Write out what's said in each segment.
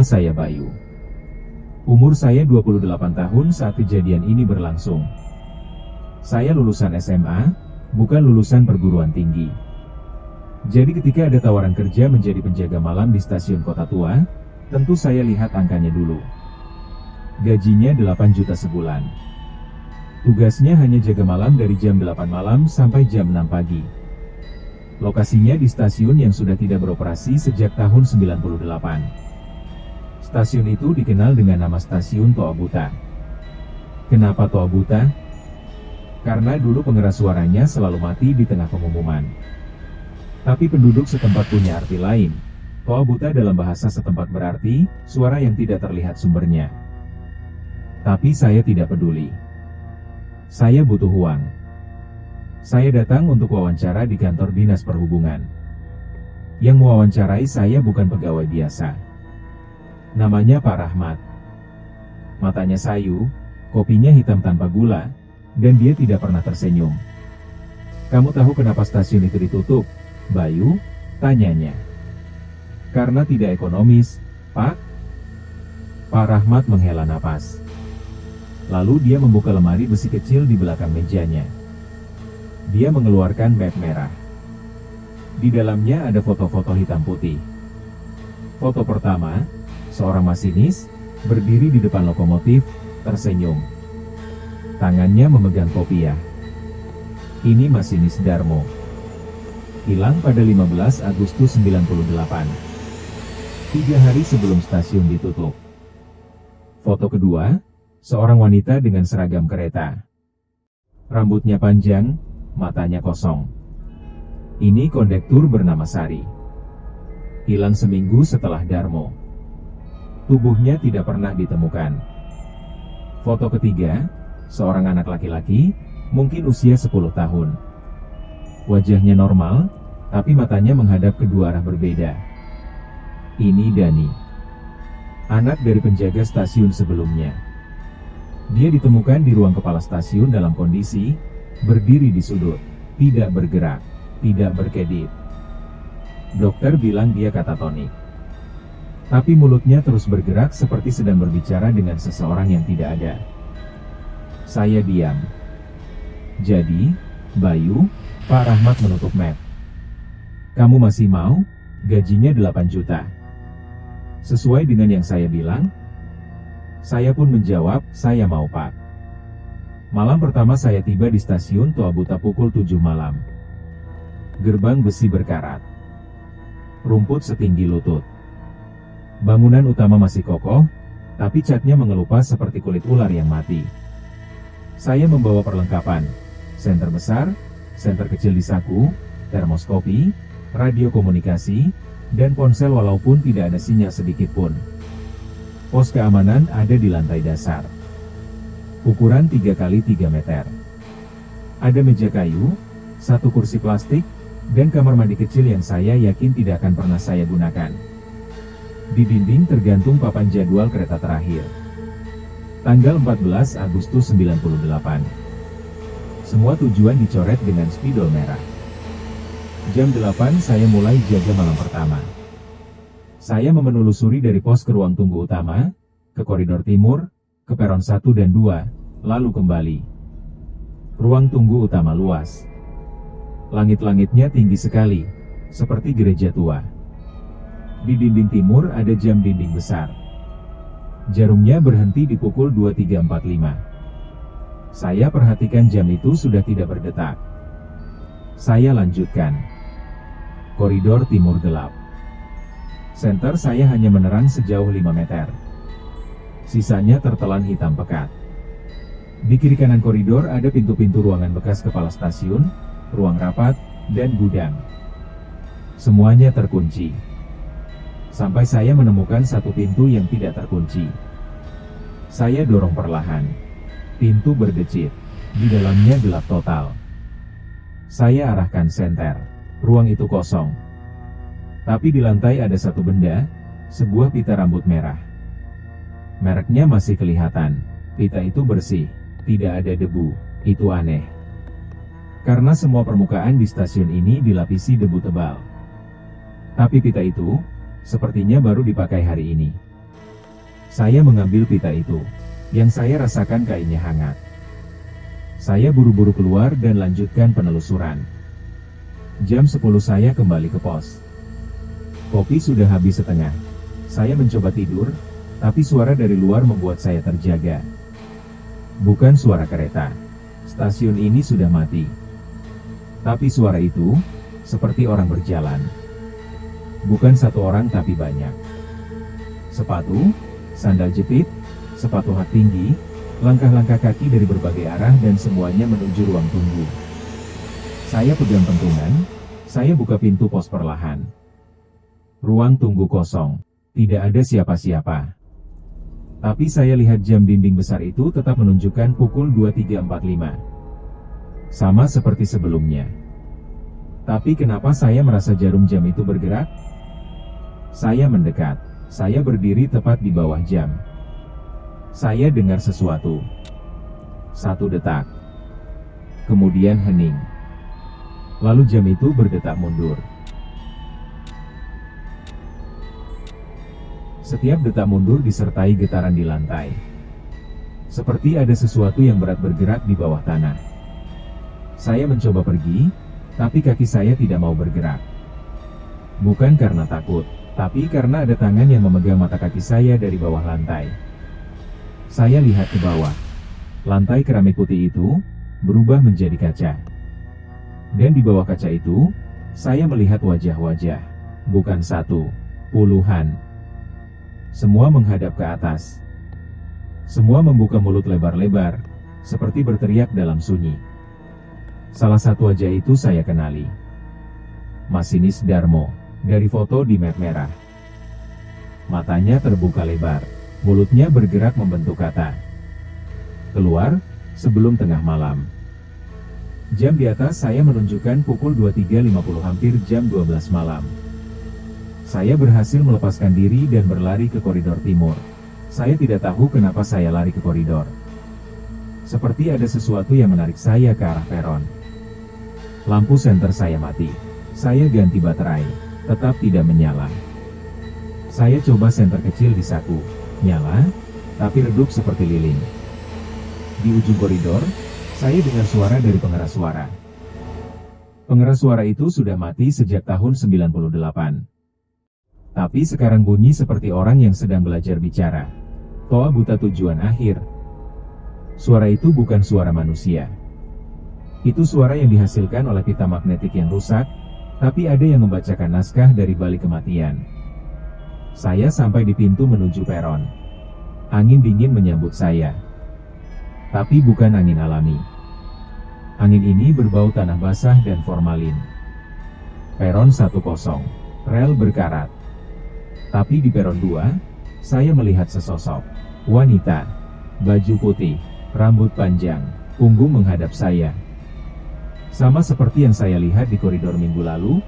saya Bayu. Umur saya 28 tahun saat kejadian ini berlangsung. Saya lulusan SMA, bukan lulusan perguruan tinggi. Jadi ketika ada tawaran kerja menjadi penjaga malam di stasiun Kota Tua, tentu saya lihat angkanya dulu. Gajinya 8 juta sebulan. Tugasnya hanya jaga malam dari jam 8 malam sampai jam 6 pagi. Lokasinya di stasiun yang sudah tidak beroperasi sejak tahun 98. Stasiun itu dikenal dengan nama Stasiun Toa Buta. Kenapa Toa Buta? Karena dulu pengeras suaranya selalu mati di tengah pengumuman. Tapi penduduk setempat punya arti lain. Toa Buta dalam bahasa setempat berarti, suara yang tidak terlihat sumbernya. Tapi saya tidak peduli. Saya butuh uang. Saya datang untuk wawancara di kantor Dinas Perhubungan. Yang mewawancarai saya bukan pegawai biasa. Namanya Pak Rahmat. Matanya sayu, kopinya hitam tanpa gula, dan dia tidak pernah tersenyum. "Kamu tahu kenapa stasiun itu ditutup, Bayu?" tanyanya. "Karena tidak ekonomis, Pak." Pak Rahmat menghela napas. Lalu dia membuka lemari besi kecil di belakang mejanya. Dia mengeluarkan map merah. Di dalamnya ada foto-foto hitam putih. Foto pertama, seorang masinis, berdiri di depan lokomotif, tersenyum. Tangannya memegang kopiah. Ini masinis Darmo. Hilang pada 15 Agustus 98. 3 hari sebelum stasiun ditutup. Foto kedua, seorang wanita dengan seragam kereta. Rambutnya panjang, matanya kosong. Ini kondektur bernama Sari. Hilang seminggu setelah Darmo. Tubuhnya tidak pernah ditemukan. Foto ketiga, seorang anak laki-laki, mungkin usia 10 tahun. Wajahnya normal, tapi matanya menghadap kedua arah berbeda. Ini Dani. Anak dari penjaga stasiun sebelumnya. Dia ditemukan di ruang kepala stasiun dalam kondisi berdiri di sudut, tidak bergerak, tidak berkedip. Dokter bilang dia katatonik. Tapi mulutnya terus bergerak seperti sedang berbicara dengan seseorang yang tidak ada. Saya diam. Jadi, Bayu, Pak Rahmat menutup map. "Kamu masih mau? Gajinya 8 juta. Sesuai dengan yang saya bilang?" Saya pun menjawab, "Saya mau, Pak." Malam pertama saya tiba di stasiun Toa Buta pukul 7 malam. Gerbang besi berkarat. Rumput setinggi lutut. Bangunan utama masih kokoh, tapi catnya mengelupas seperti kulit ular yang mati. Saya membawa perlengkapan, senter besar, senter kecil di saku, termoskopi, radio komunikasi, dan ponsel walaupun tidak ada sinyal sedikit pun. Pos keamanan ada di lantai dasar. Ukuran 3 kali 3 meter. Ada meja kayu, 1 kursi plastik, dan kamar mandi kecil yang saya yakin tidak akan pernah saya gunakan. Di dinding tergantung papan jadwal kereta terakhir. Tanggal 14 Agustus 98. Semua tujuan dicoret dengan spidol merah. Jam 8 saya mulai jaga malam pertama. Saya menelusuri dari pos ke ruang tunggu utama, ke koridor timur, ke peron 1 dan 2, lalu kembali. Ruang tunggu utama luas. Langit-langitnya tinggi sekali, seperti gereja tua. Di dinding timur ada jam dinding besar. Jarumnya berhenti di pukul 23.45. Saya perhatikan jam itu sudah tidak berdetak. Saya lanjutkan. Koridor timur gelap. Senter saya hanya menerang sejauh 5 meter. Sisanya tertelan hitam pekat. Di kiri kanan koridor ada pintu-pintu ruangan bekas kepala stasiun, ruang rapat, dan gudang. Semuanya terkunci. Sampai saya menemukan satu pintu yang tidak terkunci. Saya dorong perlahan. Pintu berdecit. Di dalamnya gelap total. Saya arahkan senter. Ruang itu kosong. Tapi di lantai ada satu benda, sebuah pita rambut merah. Mereknya masih kelihatan. Pita itu bersih, tidak ada debu. Itu aneh. Karena semua permukaan di stasiun ini dilapisi debu tebal. Tapi pita itu sepertinya baru dipakai hari ini. Saya mengambil pita itu. Yang saya rasakan kainnya hangat. Saya buru-buru keluar dan lanjutkan penelusuran. Jam 10 saya kembali ke pos. Kopi sudah habis setengah. Saya mencoba tidur, tapi suara dari luar membuat saya terjaga. Bukan suara kereta. Stasiun ini sudah mati. Tapi suara itu, seperti orang berjalan. Bukan satu orang tapi banyak. Sepatu, sandal jepit, sepatu hak tinggi, langkah-langkah kaki dari berbagai arah dan semuanya menuju ruang tunggu. Saya pegang pentungan, saya buka pintu pos perlahan. Ruang tunggu kosong, tidak ada siapa-siapa. Tapi saya lihat jam dinding besar itu tetap menunjukkan pukul 23.45. Sama seperti sebelumnya. Tapi kenapa saya merasa jarum jam itu bergerak? Saya mendekat. Saya berdiri tepat di bawah jam. Saya dengar sesuatu. 1 detak. Kemudian hening. Lalu jam itu berdetak mundur. Setiap detak mundur disertai getaran di lantai. Seperti ada sesuatu yang berat bergerak di bawah tanah. Saya mencoba pergi, tapi kaki saya tidak mau bergerak. Bukan karena takut, tapi karena ada tangan yang memegang mata kaki saya dari bawah lantai. Saya lihat ke bawah. Lantai keramik putih itu berubah menjadi kaca. Dan di bawah kaca itu, saya melihat wajah-wajah. Bukan satu, puluhan. Semua menghadap ke atas. Semua membuka mulut lebar-lebar, seperti berteriak dalam sunyi. Salah satu wajah itu saya kenali. Masinis Darmo, dari foto di map merah. Matanya terbuka lebar, mulutnya bergerak membentuk kata. Keluar, sebelum tengah malam. Jam di atas saya menunjukkan pukul 23.50 hampir jam 12 malam. Saya berhasil melepaskan diri dan berlari ke koridor timur. Saya tidak tahu kenapa saya lari ke koridor. Seperti ada sesuatu yang menarik saya ke arah peron. Lampu senter saya mati. Saya ganti baterai, tetap tidak menyala. Saya coba senter kecil di saku, nyala, tapi redup seperti lilin. Di ujung koridor, saya dengar suara dari pengeras suara. Pengeras suara itu sudah mati sejak tahun 98. Tapi sekarang bunyi seperti orang yang sedang belajar bicara. Toa buta tujuan akhir. Suara itu bukan suara manusia. Itu suara yang dihasilkan oleh pita magnetik yang rusak, tapi ada yang membacakan naskah dari balik kematian. Saya sampai di pintu menuju peron. Angin dingin menyambut saya. Tapi bukan angin alami. Angin ini berbau tanah basah dan formalin. Peron 10, rel berkarat. Tapi di peron 2, saya melihat sesosok wanita, baju putih, rambut panjang, punggung menghadap saya. Sama seperti yang saya lihat di koridor minggu lalu,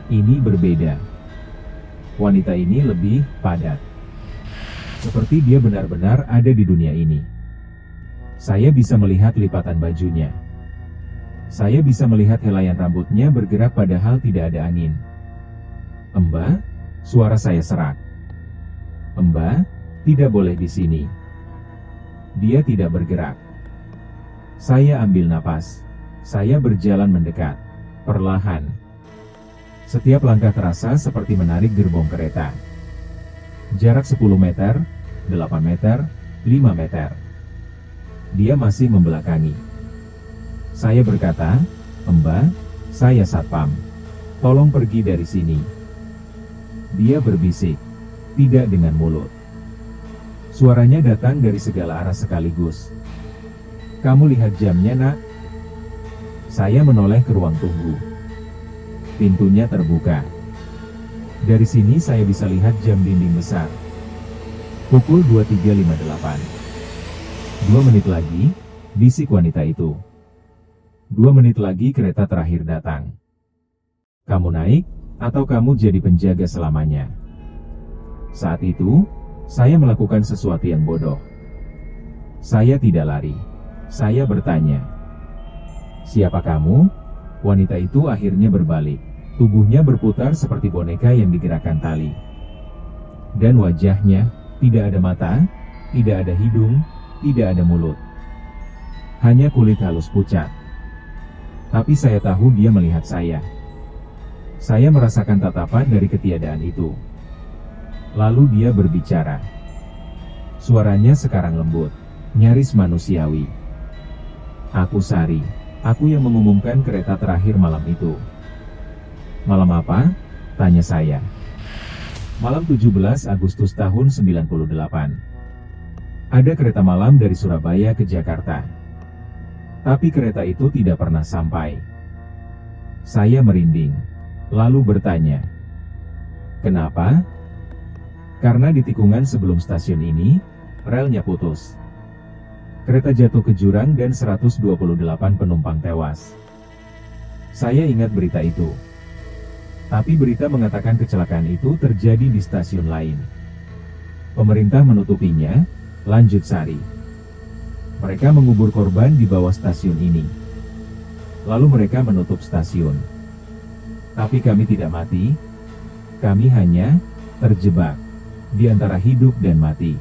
ini berbeda. Wanita ini lebih padat. Seperti dia benar-benar ada di dunia ini. Saya bisa melihat lipatan bajunya. Saya bisa melihat helaian rambutnya bergerak padahal tidak ada angin. Mbak? Suara saya serak. Mbak, tidak boleh di sini. Dia tidak bergerak. Saya ambil napas. Saya berjalan mendekat. Perlahan. Setiap langkah terasa seperti menarik gerbong kereta. Jarak 10 meter, 8 meter, 5 meter. Dia masih membelakangi. Saya berkata, Mbak, saya satpam. Tolong pergi dari sini. Dia berbisik, tidak dengan mulut. Suaranya datang dari segala arah sekaligus. Kamu lihat jamnya, nak? Saya menoleh ke ruang tunggu. Pintunya terbuka. Dari sini saya bisa lihat jam dinding besar. Pukul 23.58. 2 menit lagi, bisik wanita itu. 2 menit lagi kereta terakhir datang. Kamu naik? Atau kamu jadi penjaga selamanya? Saat itu, saya melakukan sesuatu yang bodoh. Saya tidak lari. Saya bertanya. Siapa kamu? Wanita itu akhirnya berbalik. Tubuhnya berputar seperti boneka yang digerakkan tali. Dan wajahnya, Tidak ada mata, tidak ada hidung, tidak ada mulut. Hanya kulit halus pucat. Tapi saya tahu dia melihat saya. Saya merasakan tatapan dari ketiadaan itu. Lalu dia berbicara. Suaranya sekarang lembut, nyaris manusiawi. Aku Sari, aku yang mengumumkan kereta terakhir malam itu. Malam apa? Tanya saya. Malam 17 Agustus tahun 98. Ada kereta malam dari Surabaya ke Jakarta. Tapi kereta itu tidak pernah sampai. Saya merinding, lalu bertanya, kenapa? Karena di tikungan sebelum stasiun ini, relnya putus. Kereta jatuh ke jurang dan 128 penumpang tewas. Saya ingat berita itu. Tapi berita mengatakan kecelakaan itu terjadi di stasiun lain. Pemerintah menutupinya, lanjut Sari. Mereka mengubur korban di bawah stasiun ini. Lalu mereka menutup stasiun. Tapi kami tidak mati. Kami hanya terjebak di antara hidup dan mati.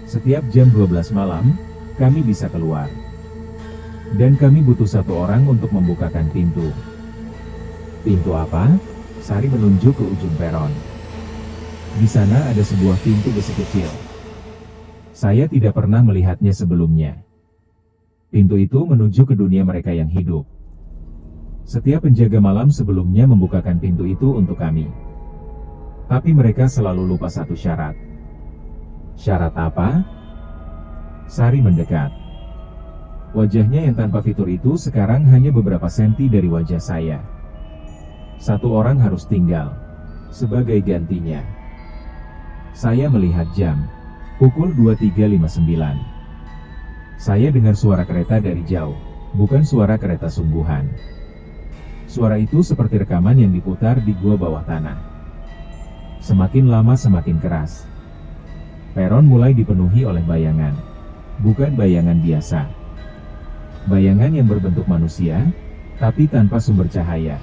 Setiap jam 12 malam, kami bisa keluar. Dan kami butuh satu orang untuk membukakan pintu. Pintu apa? Sari menunjuk ke ujung peron. Di sana ada sebuah pintu besi kecil. Saya tidak pernah melihatnya sebelumnya. Pintu itu menuju ke dunia mereka yang hidup. Setiap penjaga malam sebelumnya membukakan pintu itu untuk kami. Tapi mereka selalu lupa satu syarat. Syarat apa? Sari mendekat. Wajahnya yang tanpa fitur itu sekarang hanya beberapa senti dari wajah saya. Satu orang harus tinggal sebagai gantinya. Saya melihat jam. Pukul 23.59. Saya dengar suara kereta dari jauh, bukan suara kereta sungguhan. Suara itu seperti rekaman yang diputar di gua bawah tanah. Semakin lama semakin keras. Peron mulai dipenuhi oleh bayangan. Bukan bayangan biasa. Bayangan yang berbentuk manusia, tapi tanpa sumber cahaya.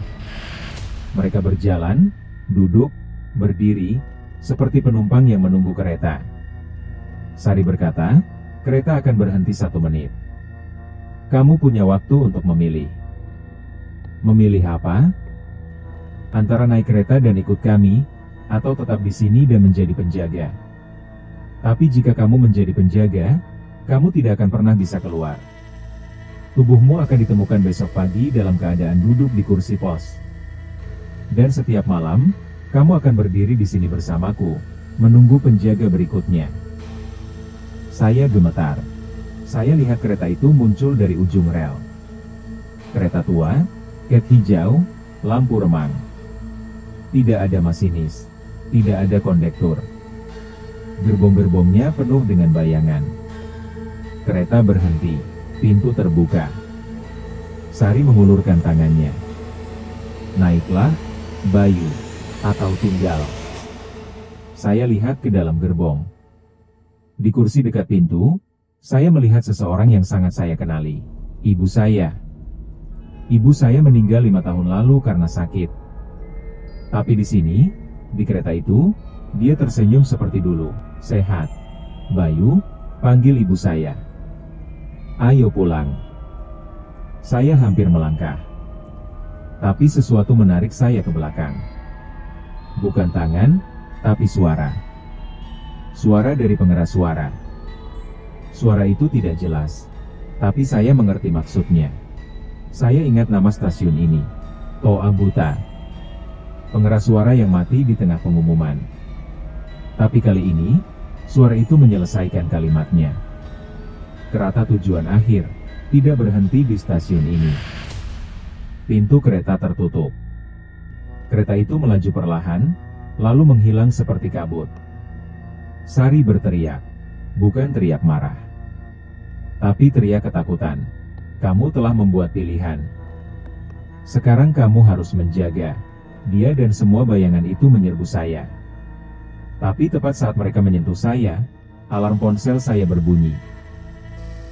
Mereka berjalan, duduk, berdiri, seperti penumpang yang menunggu kereta. Sari berkata, kereta akan berhenti 1 menit. Kamu punya waktu untuk memilih. Memilih apa? Antara naik kereta dan ikut kami, atau tetap di sini dan menjadi penjaga. Tapi jika kamu menjadi penjaga, kamu tidak akan pernah bisa keluar. Tubuhmu akan ditemukan besok pagi dalam keadaan duduk di kursi pos. Dan setiap malam, kamu akan berdiri di sini bersamaku, menunggu penjaga berikutnya. Saya gemetar. Saya lihat kereta itu muncul dari ujung rel. Kereta tua, cat hijau, lampu remang. Tidak ada masinis, tidak ada kondektur. Gerbong-gerbongnya penuh dengan bayangan. Kereta berhenti, pintu terbuka. Sari mengulurkan tangannya. Naiklah, Bayu, atau tinggal. Saya lihat ke dalam gerbong. Di kursi dekat pintu, saya melihat seseorang yang sangat saya kenali. Ibu saya. Ibu saya meninggal 5 tahun lalu karena sakit. Tapi di sini, di kereta itu, dia tersenyum seperti dulu. Sehat. Bayu, panggil ibu saya. Ayo pulang. Saya hampir melangkah. Tapi sesuatu menarik saya ke belakang. Bukan tangan, tapi suara. Suara dari pengeras suara. Suara itu tidak jelas, tapi saya mengerti maksudnya. Saya ingat nama stasiun ini, Toa Buta. Pengeras suara yang mati di tengah pengumuman. Tapi kali ini, suara itu menyelesaikan kalimatnya. Kereta tujuan akhir, tidak berhenti di stasiun ini. Pintu kereta tertutup. Kereta itu melaju perlahan, lalu menghilang seperti kabut. Sari berteriak, bukan teriak marah, tapi teriak ketakutan. Kamu telah membuat pilihan. Sekarang kamu harus menjaga. Dia dan semua bayangan itu menyerbu saya. Tapi tepat saat mereka menyentuh saya, alarm ponsel saya berbunyi.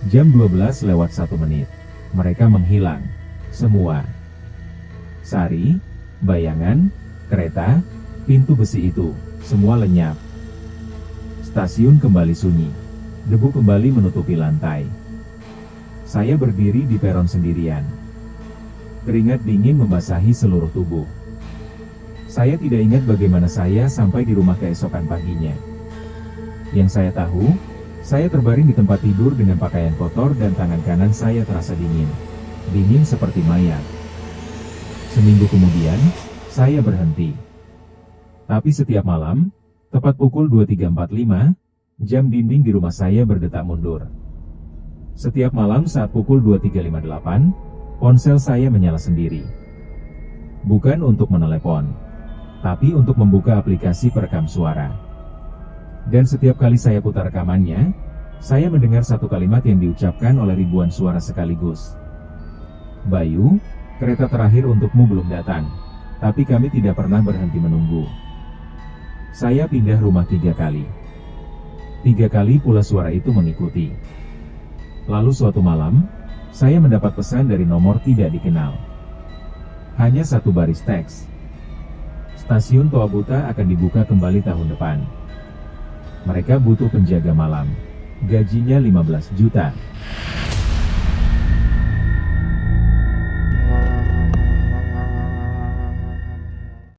Jam 12 lewat 1 menit. Mereka menghilang. Semua. Sari, bayangan, kereta, pintu besi itu, semua lenyap. Stasiun kembali sunyi. Debu kembali menutupi lantai. Saya berdiri di peron sendirian. Keringat dingin membasahi seluruh tubuh. Saya tidak ingat bagaimana saya sampai di rumah keesokan paginya. Yang saya tahu, saya terbaring di tempat tidur dengan pakaian kotor dan tangan kanan saya terasa dingin. Dingin seperti mayat. Seminggu kemudian, saya berhenti. Tapi setiap malam, tepat pukul 23.45, jam dinding di rumah saya berdetak mundur. Setiap malam saat pukul 23.58, ponsel saya menyala sendiri. Bukan untuk menelepon, tapi untuk membuka aplikasi perekam suara. Dan setiap kali saya putar rekamannya, saya mendengar satu kalimat yang diucapkan oleh ribuan suara sekaligus. Bayu, kereta terakhir untukmu belum datang, tapi kami tidak pernah berhenti menunggu. Saya pindah rumah 3 kali. 3 kali pula suara itu mengikuti. Lalu suatu malam, saya mendapat pesan dari nomor tidak dikenal. Hanya satu baris teks. Stasiun Toa Buta akan dibuka kembali tahun depan. Mereka butuh penjaga malam. Gajinya 15 juta.